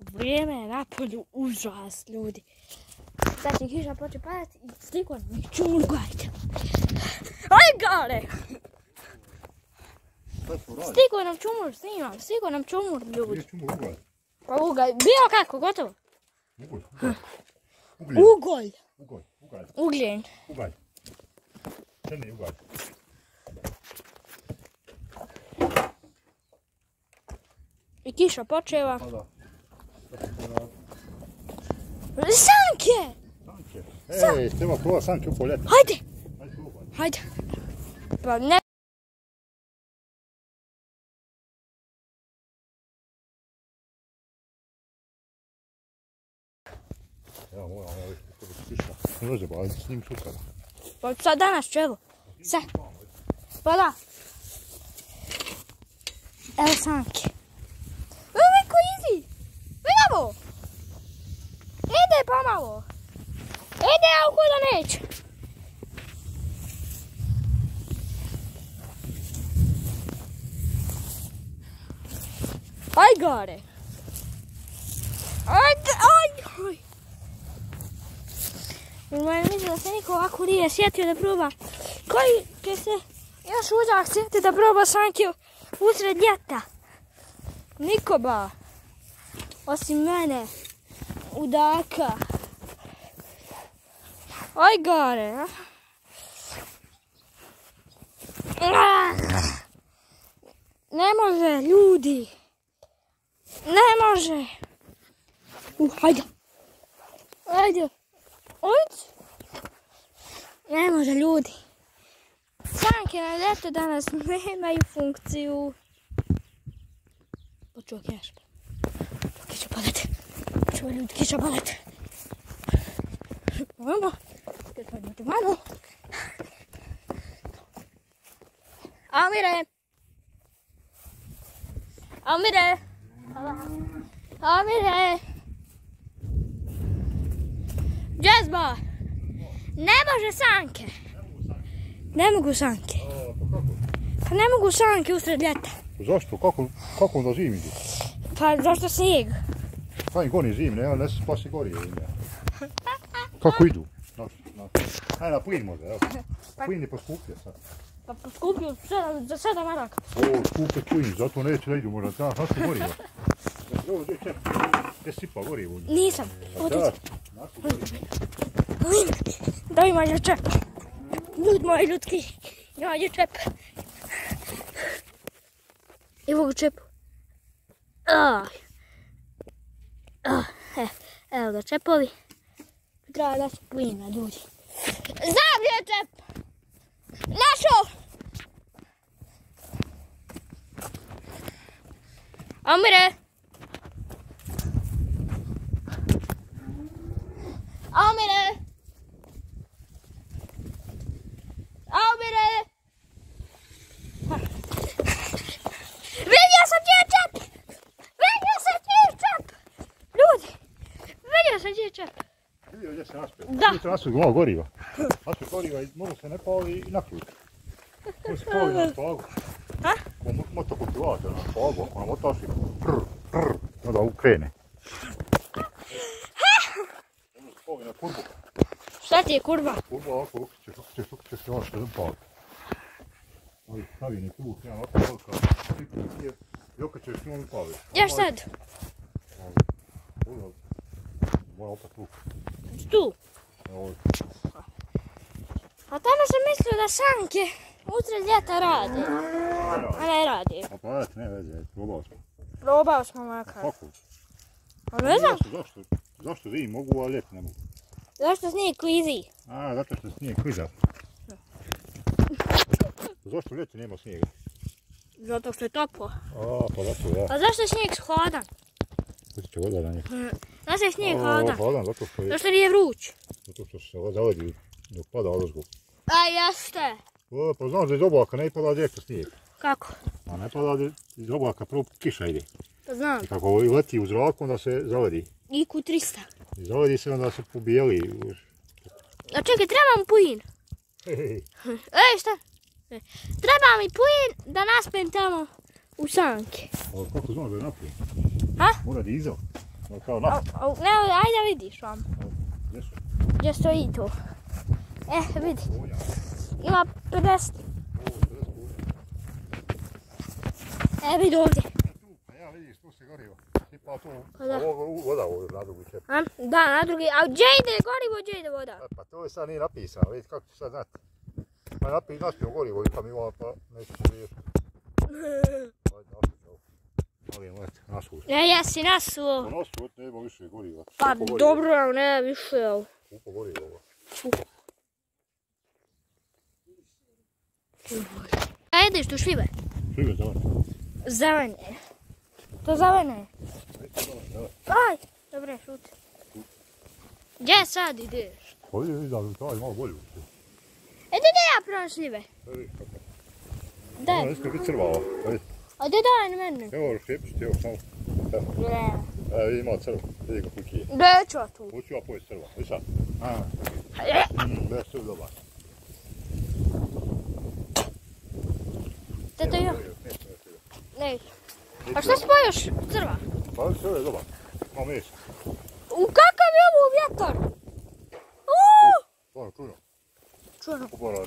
Vrijeme je napolju užas, ljudi. Sad će kiša početi padati i stigo nam čumur, gledajte. Aj, gale! Stigo nam čumur, snimam, stigo nam čumur, ljudi. Nije čumur ugalj. Pa ugalj, bilo kako, gotovo. Ugalj. Ugljen. Ugalj. Crni ugalj. I kiša počeva. Pa da. Sanke! Ej, treba prova sanke u poljeti. Hajde! Hajde. Pa ne... Evo, moram ovo kada se kiša. Ne može, ba, s njim sutra. Pa sad danas ću, evo. Sad. Pa da. Evo sanke. Evo ko izi. Evo. Ide pomalo. Ide, a kuda neće. Aj gore. Ajde, aj. Mislim da se niko ovako nije sjetio da proba. Koji će se još uzak sjetiti da proba sanke usred ljeta? Niko ba. Osim mene. Udaka. Aj gore. Ne može, ljudi. Ne može. Hajde. Hajde. Ojc. Ne može, ljudi. Sanke na ljeto danas nemaju funkciju. Počuo kiša. Kiša padati. Čuo ljudi, kiša padati. Mamo. Kad mamo. Amire. Amire. Amire. Džezba. Ne može sanke. Ne mogu sanke. Pa ne mogu sanke usred ljeta. Zašto? Kako onda zim ide? Pa zašto snijeg? Pa im goni zim, ne se spasi gori. Kako idu? Ajde na plin možda, evo. Plin je poskupio sad. Pa poskupio za 7 maraka. O, skupio plin, zato neće da idu možda. Znaš ti gorivo? Evo, gdje čep? Gdje sipa gorivo? Nisam. Daj manje čep. Ljud moji ljudski. Manje čep. Evo ga čepu. Evo ga čepovi. Treba da se plina, ljudi. Zavlje čep! Našo! Amire! Amire! Amire! Vidio sam gdje je čep! Vidio sam gdje je čep! Ljudi! Vidio sam gdje je čep! Vidio gdje se naspio? Da! Vidite naspio malo goriva. Naspio goriva i mogu se ne pali i naključ. Mogu se pali na spagu. Ha? Ko motokultivator na spagu, ako nam otaši onda ukrene. Mogu se pali na kurbu. Šta ti je kurba? Kurba ovako ukrićeš se ono što jedan pali. Ovi stavljeni tu, jedan ovako velika stipu i okrećeš s njom i pali. Ja sad? Moja opet tu. Tu? Evo. A tamo sam mislio da sanke usred ljeta rade. A ne rade. A pa eto, ne veze, probao smo. Probao smo makar. Kako? A ne znam. Zašto zim mogu, a ljeti ne mogu? Zašto snijeg klizi? A, zato što snijeg kliza. Zašto ljeti nema snijega? Zato što je toplo. A, pa zato ja. A zašto je snijeg hladan? Kuti će voda na njih. Zašto je snijeg hladan? Hladan, zato što je... Zašto nije vruć? Zato što se zavadi dok pada odozgo. A jeste. Pa znaš da iz oblaka ne pada direktno snijeg. Kako? A ne pada iz oblaka, prvo kiša ide. To znam. I kako leti u zraku, onda se zavadi. IQ 300. I zavadi se, onda se pobijeli. A čekaj, treba mi plin. Ej, šta? Treba mi plin da naspem tamo u sanke. A kako znaš da je napljen? Ha? Mora dizel. Kao nafta. Ne, ajde vidiš vam. Gdje su? Gdje stoji to? Vidi. Ima 50. Vidi ovdje. Ja vidiš, tu se gorivo. Tipa tu, voda ovdje na drugi čep. Da, na drugi. A gdje ide gorivo, gdje ide voda? Pa to je sad nije napisano, vidite kako ću sad znati. Pa naspio gorivo i pa mi voda pa neću se vidjeti. Ajde, naspio. Nasuo. Jesi nasuo. Po nosu nema više goriva. Pa dobro, ne više. Kupo gorivo. Ajde, što šljive? Šljive zelene. Zelene. To zelene. Aj, dobre, šuti. Gdje sad ideš? Ovdje vidim da je malo bolje. Da ja pravim šljive. Daj. Ona iska biti crvava. A daj na mene. Evo, šepiš ti, evo samo. Evo, vidi malo crvo. Vidi kako kije. Gdje ću ja tu? Hoću ja pojesti crva. Vidi sad. Gdje su dobar. Teta ja. Ne. A šta spojoš crva? Pa sve je dobar. Malo mesa. Kakav je ovo vjetar? Stvarno, čujno. Čujno. Upalo.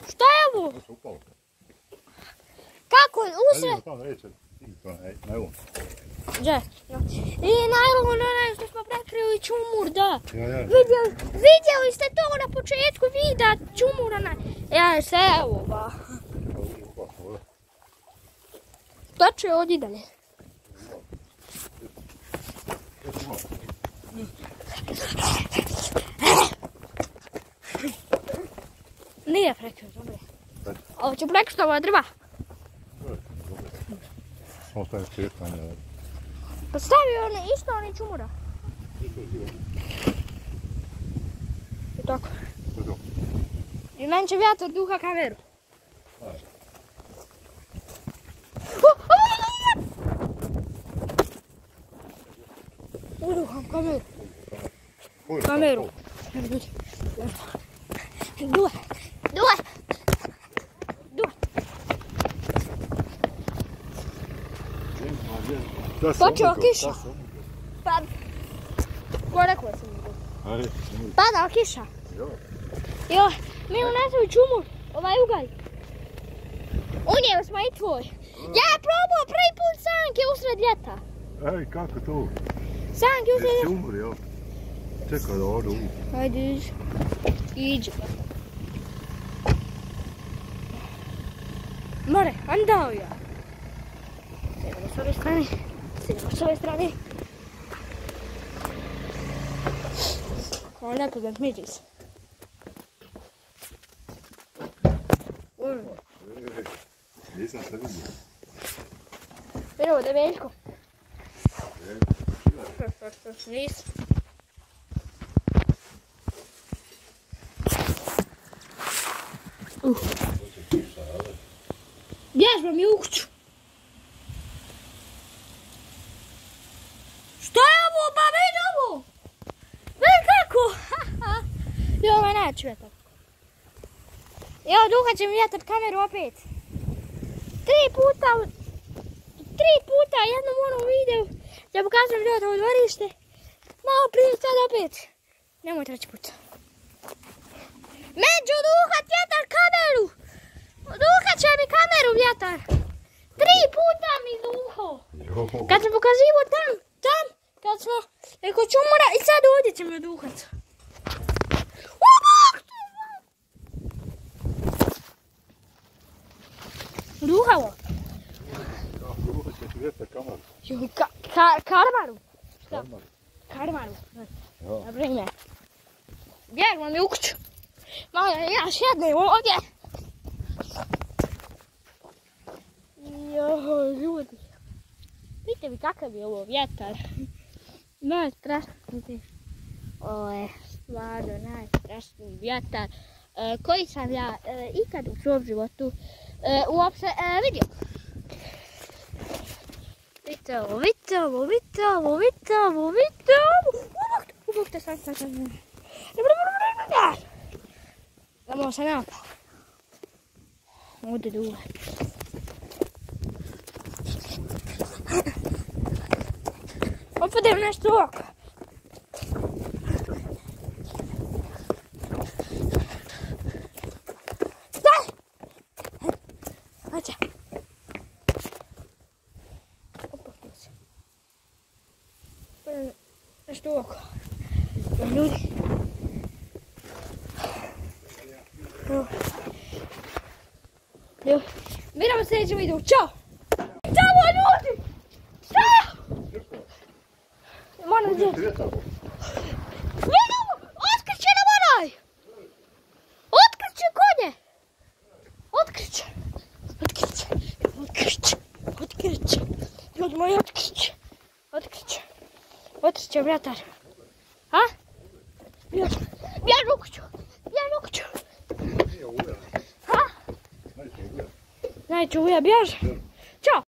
Šta je ovo? To se upalo. Kako? Usred? Ajde, tamo reći. Na evo. Gdje? I naravno onaj što smo prekrili čumur, da. Ja. Vidjeli ste to na početku videa, čumur onaj. Ja se evo ba. Tače ovdje dalje. Nije prekrio, dobro. Ovo ću prekriti ova drva. Samo stavim skretanje. Pa stavi one, isto oni čumura. I tako. I meni će vjetar duha kameru. Uduham kameru. Kameru. Duha. Počeo kiša. Pa... Ko rekao sam mi? Padao kiša. Jo, mi unesemo čumur, ovaj ugalj. Unijeli smo i tvoj. Ja probao prvi put sanke usred ljeta. Ej, kako to? Sanke usred ljeta. Čumur, jel? Čekaj da odu. Ajde, iđi. More, andao ja. Sjedamo s ove strane. Ovo lijepo da miris. Nisam se vidio. Vidi ovo da je Veljko. Nisam. Bježba mi u kuću. Što je ovo? Pa vidi ovo! Vidi kako! Jo, ovo je najjači vjetar. Evo, duha će mi vjetar kameru opet. 3 puta jednom onom videu da pokazujem ljudi ovo dvorište. Malo prije sad opet. Nemoj treći put. Među duhat vjetar kameru! Duhat će mi kameru vjetar. 3 puta mi duho. Kad sam pokazivo tam, kad smo eko čumura i sad ovdje će mi duhat. Duhavo. Duhat će ti vjetar kameru. Karmaru. Šta? Karmaru. Na primjer. Bježimo mi u kuću. Malo ja šednem ovdje. Joj, ljudi. Vidite mi kakav je ovo vjetar. Najstrašniji. Ovo je stvarno najstrašniji vjetar koji sam ja ikad u svom životu uopće vidio. Vidite ovo, vidite ovo, vidite ovo, vidite ovo, vidite ovo. Ubog te sad. Samo se napao. Ovdje dugo. Opade mi nešto u oko. Daj! Ajde. Opaknuo se. Opade mi nešto u oko. Ljudi. Evo. Vidimo se sljedećem videu. Ćao! Ćao ljudi! Ćao! Moram gdje? Vidimo! Otkriće nam onaj! Otkriće konje! Otkriće! Otkriće! Otkriće! Otkriće! Ljudi moji, otkriće! Otkriće! Otkriće, bratar! A? Bježi u kuću! Bježi u kuću! Ha? Najče uja, bježi!